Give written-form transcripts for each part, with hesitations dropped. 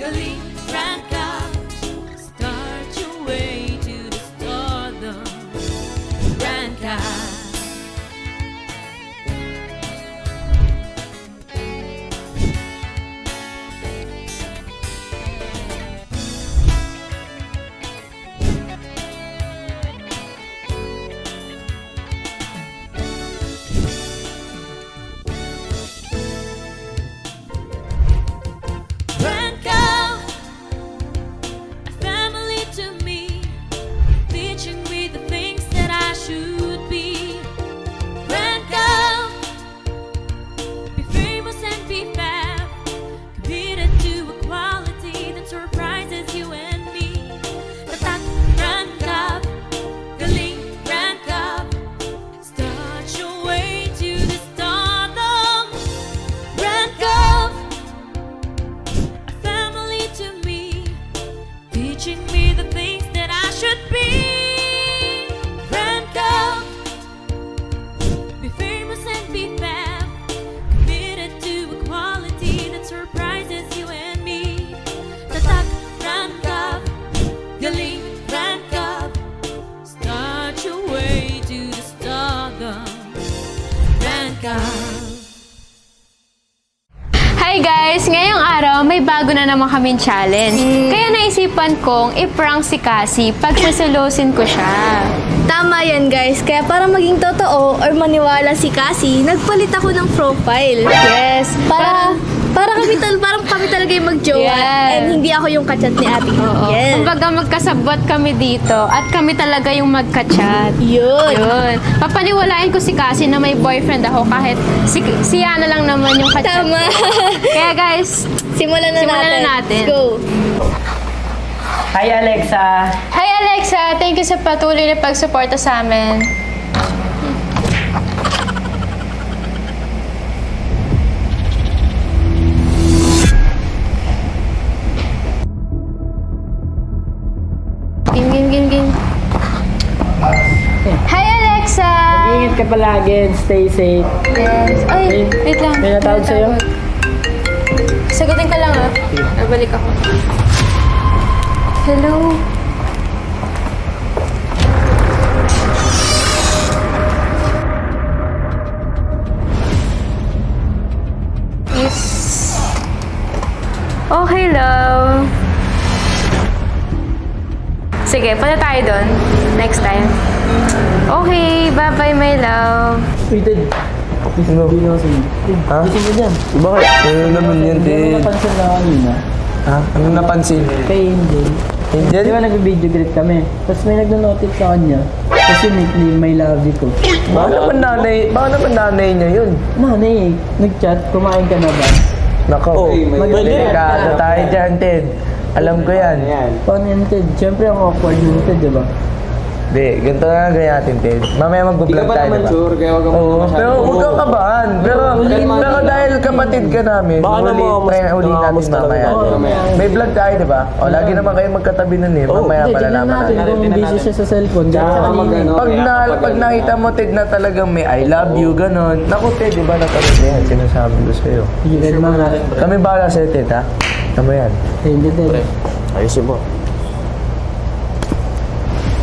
galing, rank up. Start your way to the stardom. Rank up. Rank up, a family to me, teaching me the things that I should be. Rank up, be famous and be fab, committed to equality that surprises you and me. Tatak, rank up, galing, rank up, start your way to the stardom. Rank up, a family to me, teaching me the things that I should be. Rank up, be famous and be fab, committed to equality that surprises you and me. Tatak, rank up, galing, rank up, start your way to the stardom. Rank up. Hi guys! Ngayong araw, may bago na naman kaming challenge. Kaya naisipan kong i-prank si Cassie pag saselosin ko siya. Tama yan guys, kaya para maging totoo or maniwala si Cassie, nagpalit ako ng profile. Yes! Parang kami talaga yung mag-jowa. Yes. And hindi ako yung kachat ni Ate Yes. Kumbaga magkasabot kami dito at kami talaga yung magka-chat. Yun. Papaniwalain ko si Cassie na may boyfriend ako kahit si Yana lang naman yung kachat. Tama. Kaya guys, Simulan na natin. Let's go. Hi Alexa! Hi Alexa! Thank you sa patuloy na pagsuporta sa amin. Ging. Hi Alexa! Ingat ka palagi and stay safe. Yes. Ay, wait lang. May natawag sa'yo? Sagutin ka lang ah. Nabalik ako. Hello? Yes. Okay, love. Sige, punta tayo doon. Next time. Okay, bye-bye, my love. Waited. Sino? Ha? Gising mo dyan. Bakit? Ano naman yan, Hindi Ted? mo napansin na kanina. Ha? Ano napansin? Kay Angel. Angel? Di ba nag-video greet kami? Tapos may nag-notice sa kanya. Kasi nickname may love you ko. Baka naman nanay niya yun. Nanay, nag-chat, kumain ka na ba? Nako, delikado tayo dyan, Ted. Alam ko yan. Paano yan, Ted? Siyempre ang awkward nun, Ted, di ba? Di, ganito na gaya natin, Ted. Mamaya mag-vlog tayo, diba? Sure, kaya wag Oo, pero huwag kang kabahan. Pero dahil kapatid ka namin, uli natin mamaya. May vlog tayo, di ba? O, lagi naman kayo magkatabi nun eh. Mamaya Hindi, tignan malalaman natin natin. kung busy siya sa cellphone. Pag nakita mo, Ted, na talagang may I love you, ganon. Naku, Ted, di ba natanong ko yan? Sinasabi ko sa'yo. Sige, mga. Kami bahala sa'yo, Ted, ha? Tama yan. Hindi, Ted. Ayusin mo.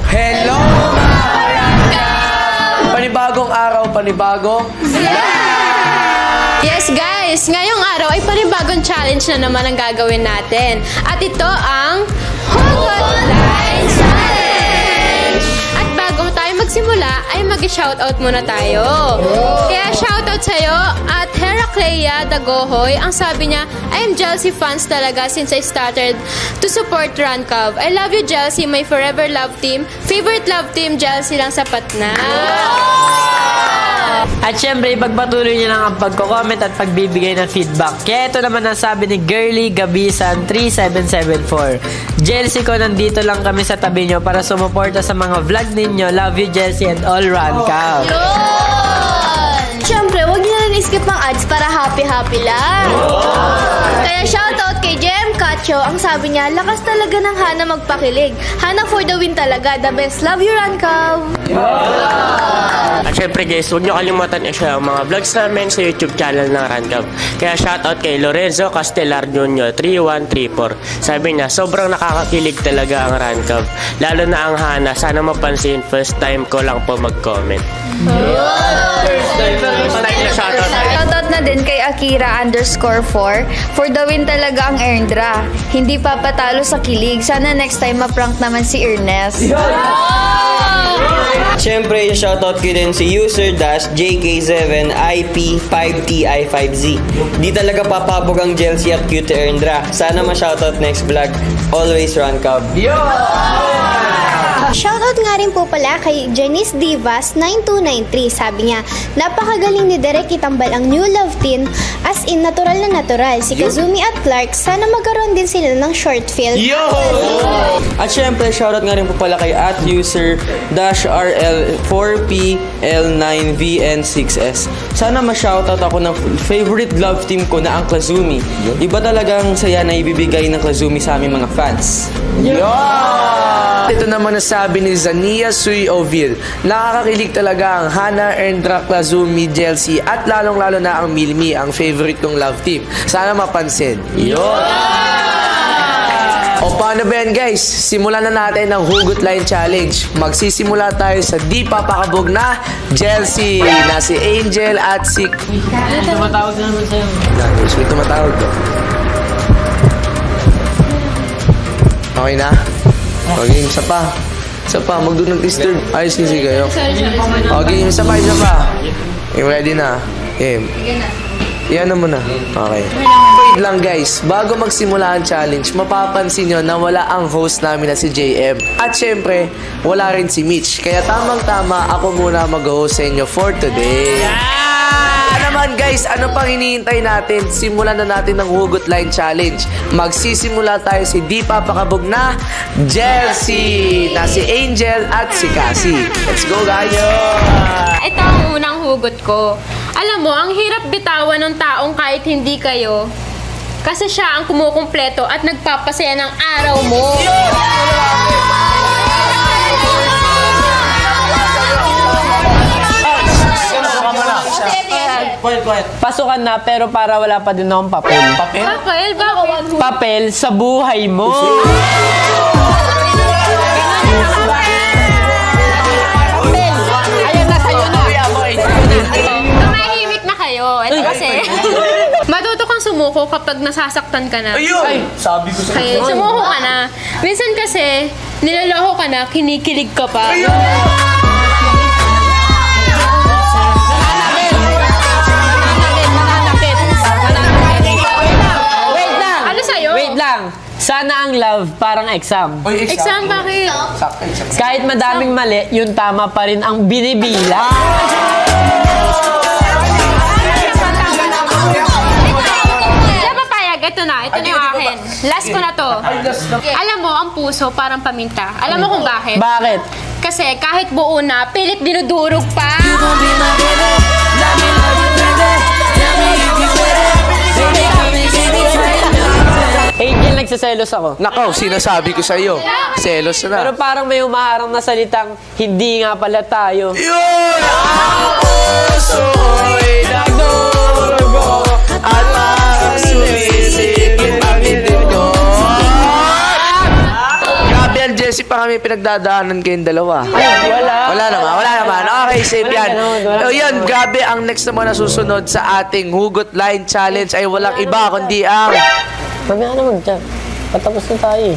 Hello, panibagong araw, panibagong Yes guys, ngayong araw ay panibagong challenge na naman ang gagawin natin. At ito ang Hugot Line Challenge! At bago tayo magsimula ay mag-shoutout muna tayo. Kaya shoutout sa'yo at Heraclea Dagohoy. Ang sabi niya, I am Chelsea fans talaga since I started to support Rancav. I love you Chelsea, my forever love team. Favorite love team, Chelsea lang sapat na. At syempre, ipagpatuloy niyo lang ang pagko-comment at pagbibigay ng feedback. Kaya ito naman ang sabi ni Girly Gabisan 3774. Jelsie ko, nandito lang kami sa tabi nyo para sumuporta sa mga vlog ninyo. Love you, Jelsie, and all Rancav. Siyempre, huwag niyo na skip ang ads para happy-happy lang. Kaya shoutout Shoutout kay JM Cacho. Ang sabi niya, lakas talaga ng Hana magpakilig. Hana for the win talaga. The best. Love you, Rankaw. At syempre guys, huwag nyo kalimutan i-share ang mga vlogs namin sa YouTube channel ng Rancab. Kaya shoutout kay Lorenzo Castellar Jr. 3134. Sabi niya, sobrang nakakakilig talaga ang Rancab. Lalo na ang Hana, sana mapansin, first time ko lang po mag-comment. First time na shoutout. Shoutout na din kay Akira_4. For the win talaga ang Erndra. Hindi papatalo sa kilig. Sana next time ma-prank naman si Ernest. Siyempre, yung shoutout ko din si user-JK7IP5TI5Z. Di talaga papabog ang Jelsi at Cute Erndra. Sana ma-shoutout next vlog. Always Rancab. Shoutout nga rin po pala kay Janice Divas 9293. Sabi niya, napakagaling ni Derek itambal ang new love team, as in natural na natural. Si Kazumi at Clark, sana magkaroon din sila ng short film. At syempre, shoutout nga rin po pala kay @user-RL4PL9VN6S. Sana ma-shoutout ako ng favorite love team ko na ang Klazumi. Iba talagang saya na ibibigay ng Klazumi sa aming mga fans. Ito naman nasabi ni Zania Sui Ovil. Nakakakilig talaga ang Hana, Erndra, Klazumi, Jelsi at lalong-lalo na ang Milmi, ang favorite kong love team. Sana mapansin. O paano ba yan guys? Simulan na natin ang Hugot Line Challenge. Magsisimula tayo sa di papakabog na Jelsi, na si Angel at si... Tumatawag na naman sa'yo. May tumatawag ko. Okay na? Okay, isa pa. Isa pa, mag-do not disturb. Ayos kasi kayo. Okay, isa pa. Okay, ready na. Okay. Iyan na muna. Okay. Wait lang guys, bago magsimula ang challenge, mapapansin nyo na wala ang host namin na si JM. At syempre, wala rin si Mitch. Kaya tamang-tama, ako muna mag-host sa inyo for today. Naman guys, ano pang hinihintay natin? Simulan na natin ang Hugot Line Challenge. Magsisimula tayo si di papakabog na Jelsi, na si Angel at si Cassie. Let's go guys! Ito ang unang hugot ko. Alam mo, ang hirap bitawan ng taong kahit hindi kayo. Kasi siya ang kumukumpleto at nagpapasaya ng araw mo. Pasukan na, pero para wala pa din akong papel. Papel? Bakit? Papel sa buhay mo. Ayan na, sa'yo na. Tumahimik na kayo. Ito kasi, matuto kang sumuko kapag nasasaktan ka na. Ayun! Sabi ko sa Okay, sumuko ka na. Minsan kasi, niloloko ka na, kinikilig ka pa. Ano sa'yo? Wait lang. Sana ang love parang exam. Exam, bakit? Kahit madaming mali, yung tama pa rin ang binibila. Kaya papayag, ito na yung akin. Last ko na to. Alam mo, ang puso parang paminta. Alam mo kung bakit? Bakit? Kasi kahit buo na, pilit dinudurog pa. Angel, nagsiselos ako. Nakaw, sinasabi ko sa iyo. Selos na. Pero parang may umaharang na salitang, hindi nga pala tayo. Yun! Ang puso'y nagdurugo at masumisipin ang titin ko. Grabe yan, Jessie, pa kami pinagdadaanan kayong dalawa. Wala naman. Okay, safe yan. O yan, grabe, ang next naman na susunod sa ating Hugot Line Challenge ay walang iba kundi ang... Mamaya naman dyan. Patapos na tayo eh.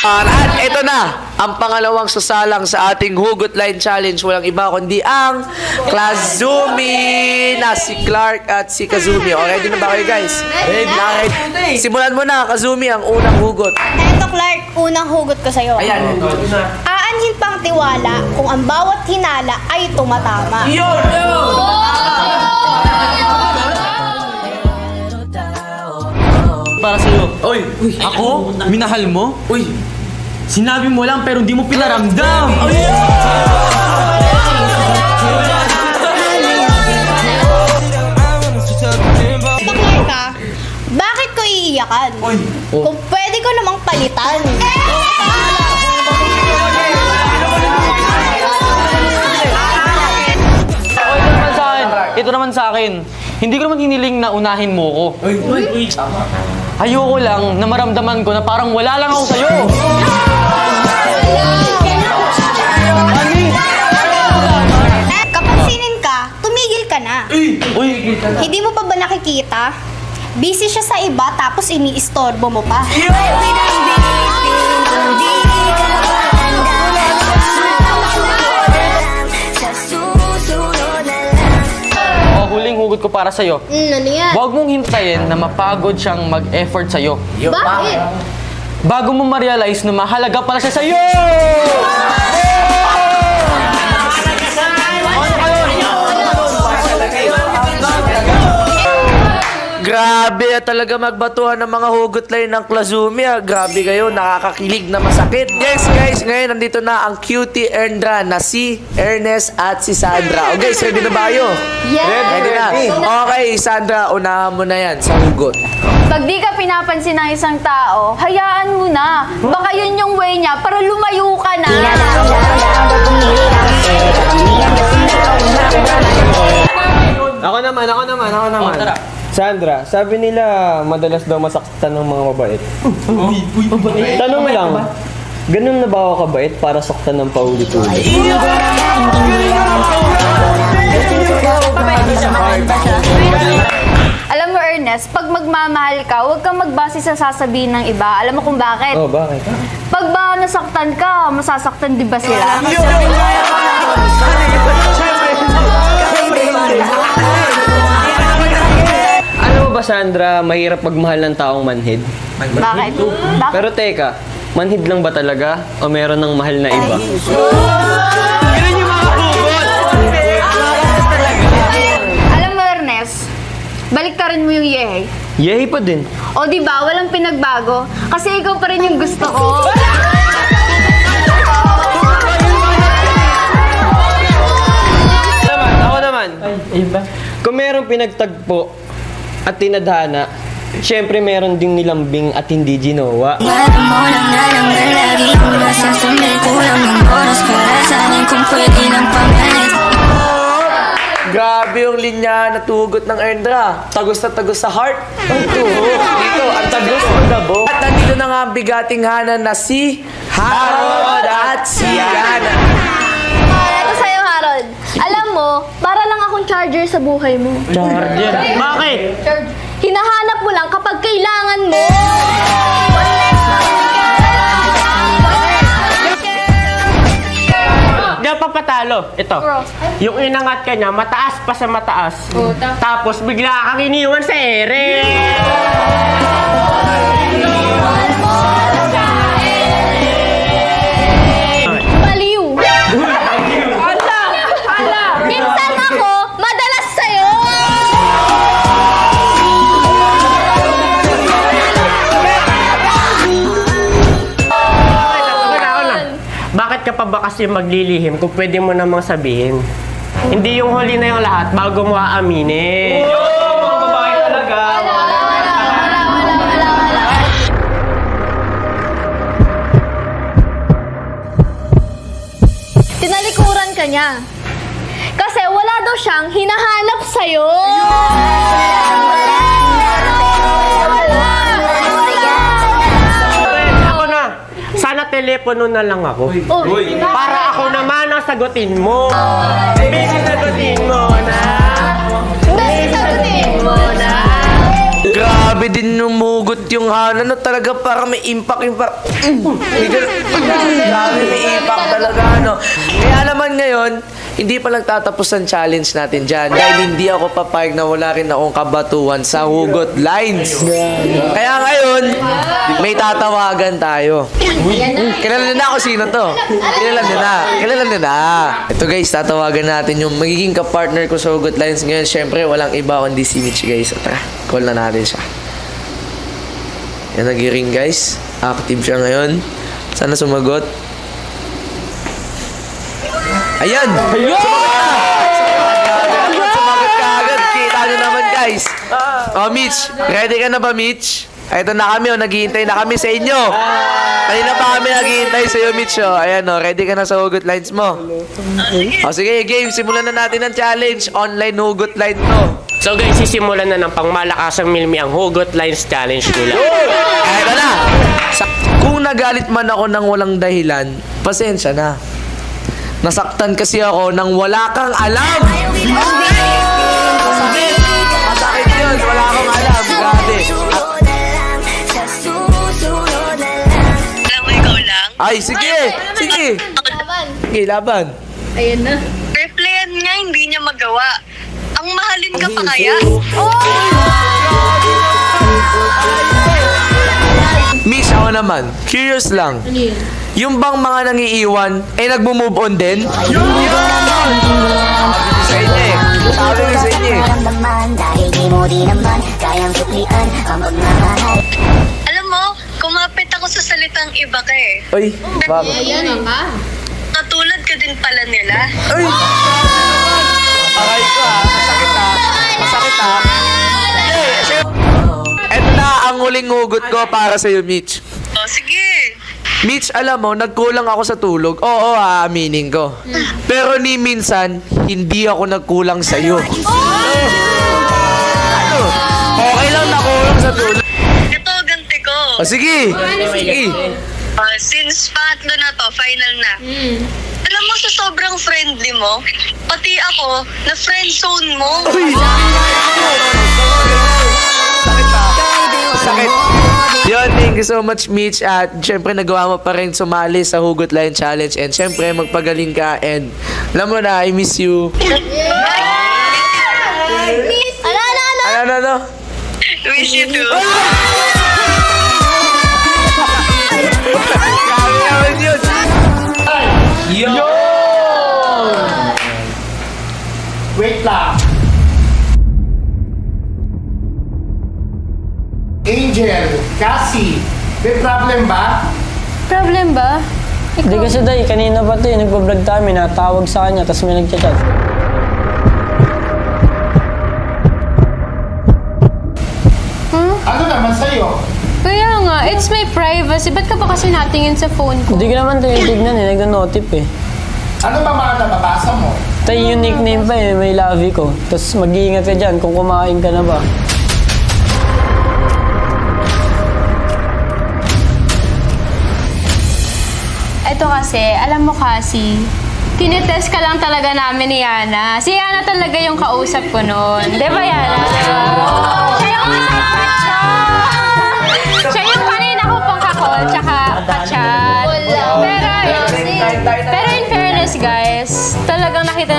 At ito na, ang pangalawang sasalang sa ating Hugot Line Challenge. Walang iba kundi ang Klazumi, na si Clark at si Kazumi. O, ready na ba kayo guys? Ready. Simulan mo na, Kazumi, ang unang hugot. Eto Clark, unang hugot ko sa'yo. Ayan. Aanhin pang tiwala kung ang bawat hinala ay tumatama. Para sa'yo. Oy! Ako? Minahal mo? Uy! Sinabi mo lang pero hindi mo pinaramdam! Kung pwede ko namang palitan. Ito naman sa akin. Hindi ko naman hiniling na unahin mo ko. Ayoko lang na maramdaman ko na parang wala lang ako sa'yo. Kapansinin ka, tumigil ka na. Hindi mo pa ba nakikita? Busy siya sa iba tapos iniistorbo mo pa. O, huling hugot ko para sa'yo. Ano yan? Huwag mong hintayin na mapagod siyang mag-effort sa'yo. Bakit? Bago mo ma-realize na mahalaga pala siya sa'yo! Grabe talaga magbatuhan ng mga hugot line ng Klazumi. Grabe kayo, nakakakilig na masakit. Yes guys, ngayon nandito na ang cutie Erndra na si Ernest at si Sandra. Okay, ready na ba kayo? Yes! Ready na? Okay, Sandra, unahan mo na yan sa hugot. Pag di ka pinapansin ng isang tao, hayaan mo na. Baka yun yung way niya para lumayo ka na. Ako naman. Tara. Sandra, sabi nila madalas daw masaktan ng mga mabait. Tanong lang, ganun na ba ako kabait para saktan ng paulit-ulit? Alam mo, Ernest, pag magmamahal ka, huwag kang magbase sa sasabihin ng iba. Alam mo kung bakit? Oh, bakit? Pag ba nasaktan ka, masasaktan din ba sila? Alam mo ba, Sandra, mahirap magmahal ng taong manhid? Bakit? Bakit? Pero teka, manhid lang ba talaga? O meron ng mahal na iba? Alam mo, Ernest, baliktarin mo yung yehe. Yehi pa din. O di ba, walang pinagbago. Kasi ikaw pa rin yung gusto ko. Ako naman. Ayun ba? Kung merong pinagtagpo at tinadhana, syempre meron ding nilambing at hindi ginawa. Grabe yung linya na tugot ng Erndra. Tagos na tagos sa heart. Dito, ang tagos ng dabo. At nandito na nga ang bigating hanan na si Harold at si Yana. Ito sa'yo, Harold. Alam mo, para lang akong charger sa buhay mo. Charger. Bakit? Hinahanap mo lang kapag kailangan mo. Di ako papatalo. Ito. Yung inangat ka niya, mataas pa sa mataas. Tapos bigla kang iniwan sa ere. Baliw. Minsan ako, madalas sa'yo. Bakit ka pa ba kasi maglilihim kung pwede mo namang sabihin? Hindi yung huli na yung lahat bago mo aaminin. Mga babae talaga. Tinalikuran ka niya. Kasi wala daw siyang hinahanap sa'yo. Ako na. Sana telepono na lang ako. Para ako naman ang sagutin mo. Baby, sagutin mo na. Dahil sagutin mo na. Grabe din numugot yung hanan. No, talaga parang may impact. Grabe, may impact talaga. No? Kaya naman ngayon, hindi pa lang tatapos ang challenge natin dyan. Dahil hindi ako papayag na wala rin akong kabatuhan sa hugot lines. Kaya ngayon, may tatawagan tayo. Kilala na ako sino to. Kilala na. Ito guys, tatawagan natin yung magiging kapartner ko sa hugot lines ngayon. Siyempre, walang iba kundi si Mitch guys. So, tara, call na natin siya. Yan, nag-ring guys. Active siya ngayon. Sana sumagot. Ayan! Sumagot ka agad. Kita nyo naman guys. Oh, Mitch. Ready ka na ba, Mitch? Ito na kami, naghihintay na kami sa inyo. Kanina pa kami naghihintay sa iyo, Mitch. Ayan, ready ka na sa hugot lines mo? Sige, game. Simulan na natin ang challenge. Online hugot line to. So guys, sisimulan na ng pangmalakasang milmi ang Hugot Lines Challenge nila. Ito na. Kung nagalit man ako ng walang dahilan, pasensya na. Nasaktan kasi ako ng wala kang alam. Masakit. Masakit yun. Wala kang alam. Grabe. Alam mo, ikaw lang? Ay, sige. Sige. Sige, laban. Ayan na. Replyan nga, hindi niya magawa. Ang mahalin ka pa kaya? Miss, ako naman. Curious lang. Yung bang mga nangiiwan, nagmo-move on din? Yun! Sa inyo eh. Sabi ko sa inyo eh. Alam mo, kumapit ako sa salitang iba ka eh. Ay, bakit? Ayan nga. Katulad ka din pala nila. Ay! Aray ko ha. Masakit ha. Masakit ha. Eto na ang huling hugot ko para sa'yo, Mitch. O, sige. Mitch, alam mo, nagkulang ako sa tulog. Oo, aaminin ko. Pero ni minsan, hindi ako nagkulang sa'yo. Ano? Okay lang nakulang sa tulog. Ito, ganti ko. Sige. Sige. Since pangatlo na to, final na. Alam mo, sa sobrang friendly mo, pati ako, na friend zone mo. Uy! Sakit ha. Sakit. Yun, thank you so much, Mitch. At syempre, nagawa mo pa rin sumali sa Hugot Line Challenge. And syempre, magpagaling ka. And alam mo na, I miss you. Ano? Wish you too. Grabe naman yun. Yo! Wait lang. Angel, Cassie, may problem ba? Problem ba? Hindi kasi day, kanina pa ito nagpa-vlog tayo, may natawag sa kanya, tapos may nagchat-chat. Ano naman sa'yo? Kaya nga, it's my privacy. Ba't ka pa kasi natingin sa phone ko? Hindi ko naman tinitignan nagno-notif eh. Ano ba mga nababasa mo? Tayo yung nickname pa may lavi ko. Tapos mag-iingat ka dyan kung kumain ka na ba. Ito kasi, alam mo kasi, tinitest ka lang talaga namin ni Yana. Si Yana talaga yung kausap ko noon. Di ba, Yana? Siya yung siya yung kanina ko pang kakol, tsaka ka-chat. Pero in fairness, guys, talagang nakita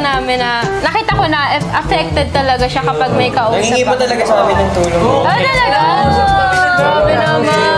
ko na affected talaga siya kapag may kausap. Nangingi pa talaga sa amin ng tulong. Talaga? Grabe naman.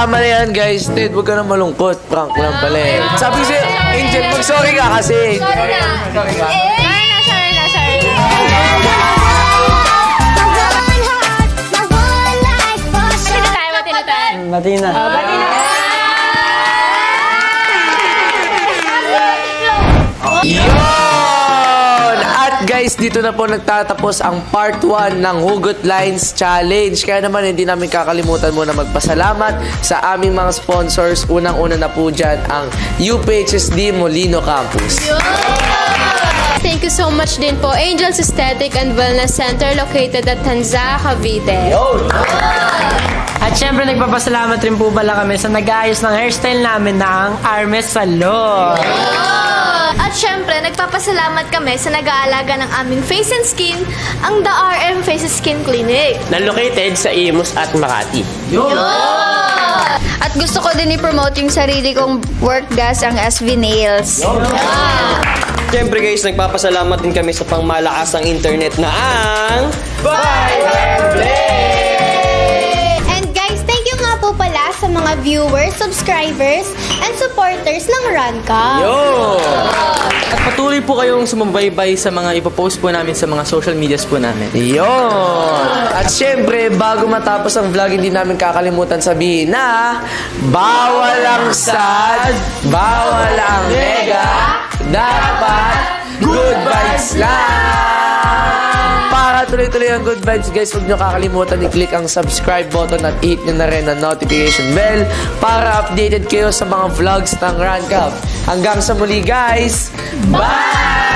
Tama na yan, guys. Ted, huwag ka na malungkot. Prank lang pala eh. Sabi si Angel, mag-sorry ka kasi. Sorry na. Bati na. Yun! At guys, dito na po nagtatapos ang part 1 ng Hugot Lines Challenge. Kaya naman hindi namin kakalimutan muna magpasalamat sa aming mga sponsors. Unang-una na po dyan ang UPHSD Molino Campus. Thank you so much din po, Angels Aesthetic and Wellness Center located at Tanza, Cavite. At syempre nagpapasalamat rin po pala kami sa nag-aayos ng hairstyle namin na ang Armes Salon. At syempre, nagpapasalamat kami sa nag-aalaga ng aming face and skin, ang The RM Face and Skin Clinic. Na located sa Imus at Makati. At gusto ko din i-promote yung sarili kong work gas, ang SV Nails. Siyempre guys, nagpapasalamat din kami sa pangmalakasang internet na ang And guys, thank you nga po pala sa mga mga viewers, subscribers, and supporters ng Rancam. At patuloy po kayong sumubaybay sa mga ipopost po namin sa mga social medias po namin. Yun! At syempre, bago matapos ang vlog, hindi namin kakalimutan sabihin na bawal ang sad, bawal ang nega, dapat good vibes lang! Para tuloy-tuloy ang good vibes, guys, huwag nyo kakalimutan i-click ang subscribe button at hit nyo na rin ang notification bell para updated kayo sa mga vlogs ng Rancam. Hanggang sa muli, guys! Bye!